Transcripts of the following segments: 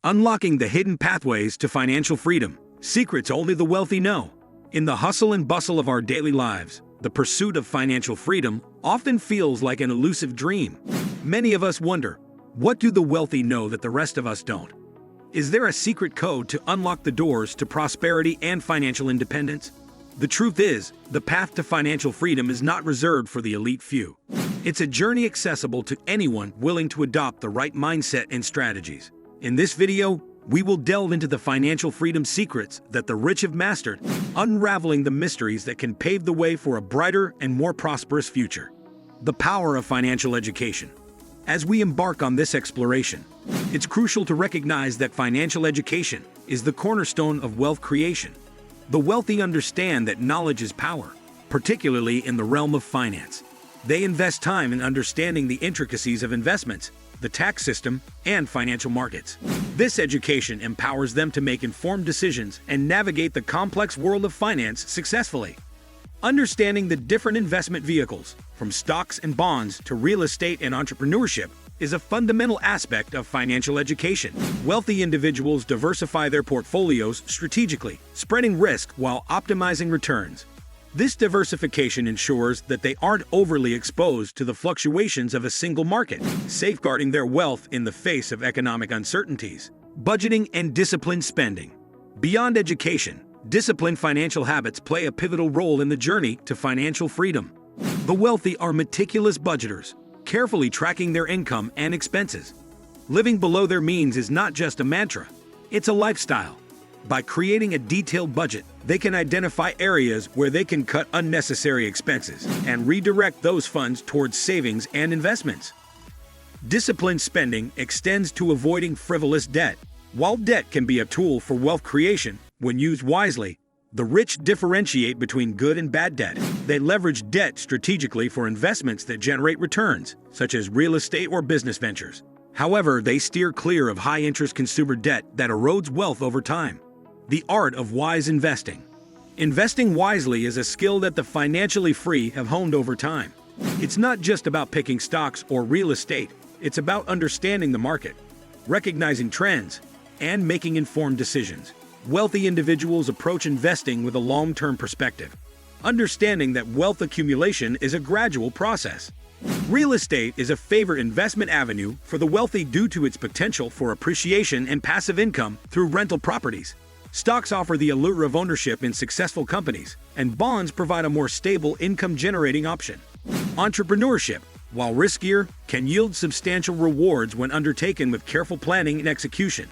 Unlocking the hidden pathways to financial freedom. Secrets only the wealthy know. In the hustle and bustle of our daily lives, the pursuit of financial freedom often feels like an elusive dream. Many of us wonder, what do the wealthy know that the rest of us don't? Is there a secret code to unlock the doors to prosperity and financial independence? The truth is, the path to financial freedom is not reserved for the elite few. It's a journey accessible to anyone willing to adopt the right mindset and strategies. In this video, we will delve into the financial freedom secrets that the rich have mastered, unraveling the mysteries that can pave the way for a brighter and more prosperous future. The power of financial education. As we embark on this exploration, it's crucial to recognize that financial education is the cornerstone of wealth creation. The wealthy understand that knowledge is power, particularly in the realm of finance. They invest time in understanding the intricacies of investments, the tax system, and financial markets. This education empowers them to make informed decisions and navigate the complex world of finance successfully. Understanding the different investment vehicles, from stocks and bonds to real estate and entrepreneurship, is a fundamental aspect of financial education. Wealthy individuals diversify their portfolios strategically, spreading risk while optimizing returns. This diversification ensures that they aren't overly exposed to the fluctuations of a single market, safeguarding their wealth in the face of economic uncertainties. Budgeting and disciplined spending. Beyond education, disciplined financial habits play a pivotal role in the journey to financial freedom. The wealthy are meticulous budgeters, carefully tracking their income and expenses. Living below their means is not just a mantra, it's a lifestyle. By creating a detailed budget, they can identify areas where they can cut unnecessary expenses and redirect those funds towards savings and investments. Disciplined spending extends to avoiding frivolous debt. While debt can be a tool for wealth creation, when used wisely, the rich differentiate between good and bad debt. They leverage debt strategically for investments that generate returns, such as real estate or business ventures. However, they steer clear of high-interest consumer debt that erodes wealth over time. The art of wise investing. Investing wisely is a skill that the financially free have honed over time. It's not just about picking stocks or real estate, it's about understanding the market, recognizing trends, and making informed decisions. Wealthy individuals approach investing with a long-term perspective, understanding that wealth accumulation is a gradual process. Real estate is a favorite investment avenue for the wealthy due to its potential for appreciation and passive income through rental properties. Stocks offer the allure of ownership in successful companies, and bonds provide a more stable income-generating option. Entrepreneurship, while riskier, can yield substantial rewards when undertaken with careful planning and execution.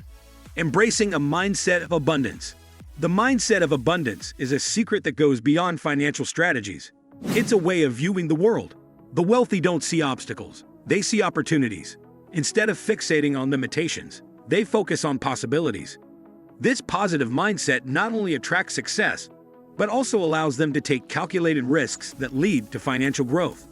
Embracing a mindset of abundance. The mindset of abundance is a secret that goes beyond financial strategies. It's a way of viewing the world. The wealthy don't see obstacles, they see opportunities. Instead of fixating on limitations, they focus on possibilities. This positive mindset not only attracts success, but also allows them to take calculated risks that lead to financial growth.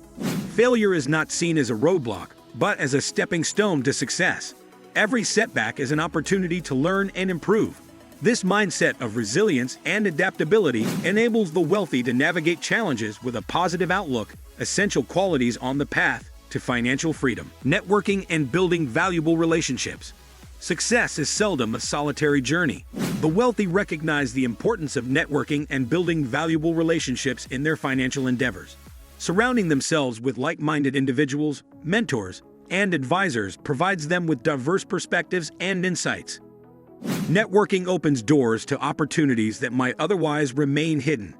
Failure is not seen as a roadblock, but as a stepping stone to success. Every setback is an opportunity to learn and improve. This mindset of resilience and adaptability enables the wealthy to navigate challenges with a positive outlook, essential qualities on the path to financial freedom. Networking and building valuable relationships. Success is seldom a solitary journey. The wealthy recognize the importance of networking and building valuable relationships in their financial endeavors. Surrounding themselves with like-minded individuals, mentors, and advisors provides them with diverse perspectives and insights. Networking opens doors to opportunities that might otherwise remain hidden.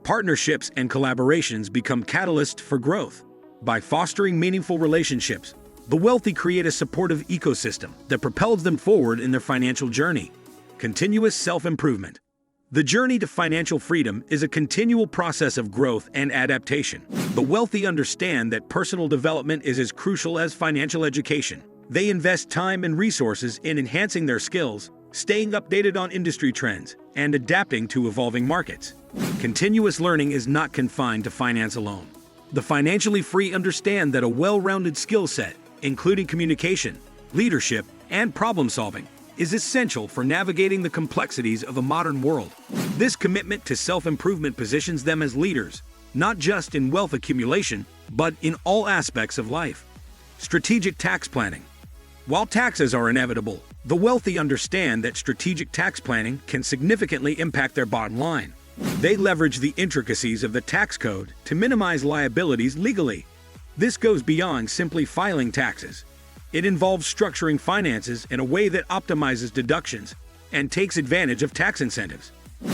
Partnerships and collaborations become catalysts for growth. By fostering meaningful relationships, the wealthy create a supportive ecosystem that propels them forward in their financial journey. Continuous self-improvement. The journey to financial freedom is a continual process of growth and adaptation. The wealthy understand that personal development is as crucial as financial education. They invest time and resources in enhancing their skills, staying updated on industry trends, and adapting to evolving markets. Continuous learning is not confined to finance alone. The financially free understand that a well-rounded skill set, including communication, leadership, and problem-solving, is essential for navigating the complexities of a modern world. This commitment to self-improvement positions them as leaders, not just in wealth accumulation, but in all aspects of life. Strategic tax planning. While taxes are inevitable, The wealthy understand that strategic tax planning can significantly impact their bottom line. They leverage the intricacies of the tax code to minimize liabilities legally. This goes beyond simply filing taxes. It involves structuring finances in a way that optimizes deductions and takes advantage of tax incentives.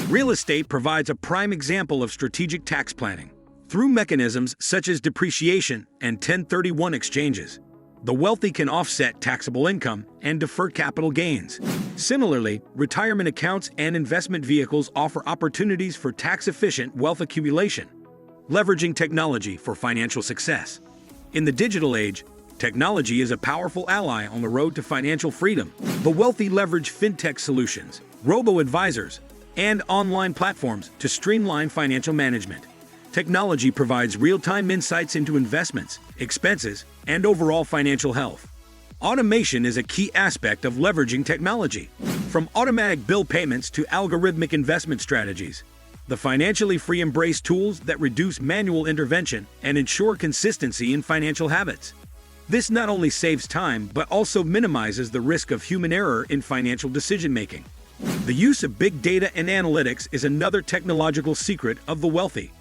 Real estate provides a prime example of strategic tax planning. Through mechanisms such as depreciation and 1031 exchanges, the wealthy can offset taxable income and defer capital gains. Similarly, retirement accounts and investment vehicles offer opportunities for tax-efficient wealth accumulation, leveraging technology for financial success. In the digital age, technology is a powerful ally on the road to financial freedom. The wealthy leverage fintech solutions, robo-advisors, and online platforms to streamline financial management. Technology provides real-time insights into investments, expenses, and overall financial health. Automation is a key aspect of leveraging technology. From automatic bill payments to algorithmic investment strategies, the financially free embrace tools that reduce manual intervention and ensure consistency in financial habits. This not only saves time, but also minimizes the risk of human error in financial decision-making. The use of big data and analytics is another technological secret of the wealthy.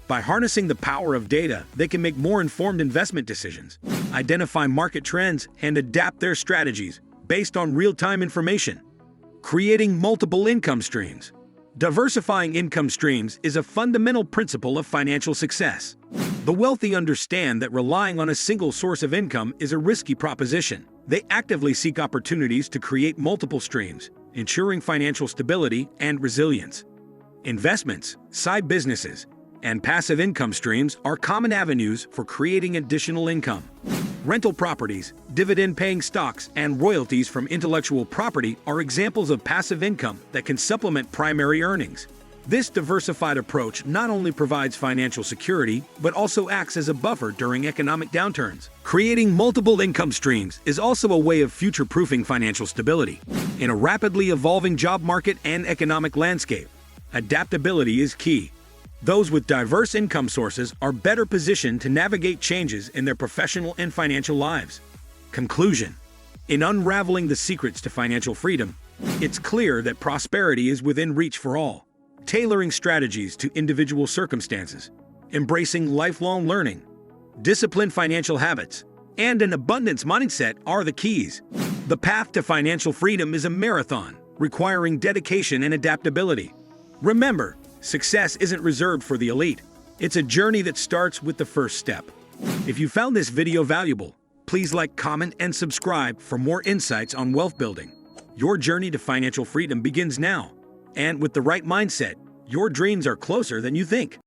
By harnessing the power of data, they can make more informed investment decisions, identify market trends, and adapt their strategies based on real-time information. Creating multiple income streams. Diversifying income streams is a fundamental principle of financial success. The wealthy understand that relying on a single source of income is a risky proposition. They actively seek opportunities to create multiple streams, ensuring financial stability and resilience. Investments, side businesses, and passive income streams are common avenues for creating additional income. Rental properties, dividend-paying stocks, and royalties from intellectual property are examples of passive income that can supplement primary earnings. This diversified approach not only provides financial security, but also acts as a buffer during economic downturns. Creating multiple income streams is also a way of future-proofing financial stability. In a rapidly evolving job market and economic landscape, adaptability is key. Those with diverse income sources are better positioned to navigate changes in their professional and financial lives. Conclusion: in unraveling the secrets to financial freedom, it's clear that prosperity is within reach for all. Tailoring strategies to individual circumstances, embracing lifelong learning, disciplined financial habits, and an abundance mindset are the keys. The path to financial freedom is a marathon, requiring dedication and adaptability. Remember, success isn't reserved for the elite. It's a journey that starts with the first step. If you found this video valuable, please like, comment, and subscribe for more insights on wealth building. Your journey to financial freedom begins now. And with the right mindset, your dreams are closer than you think.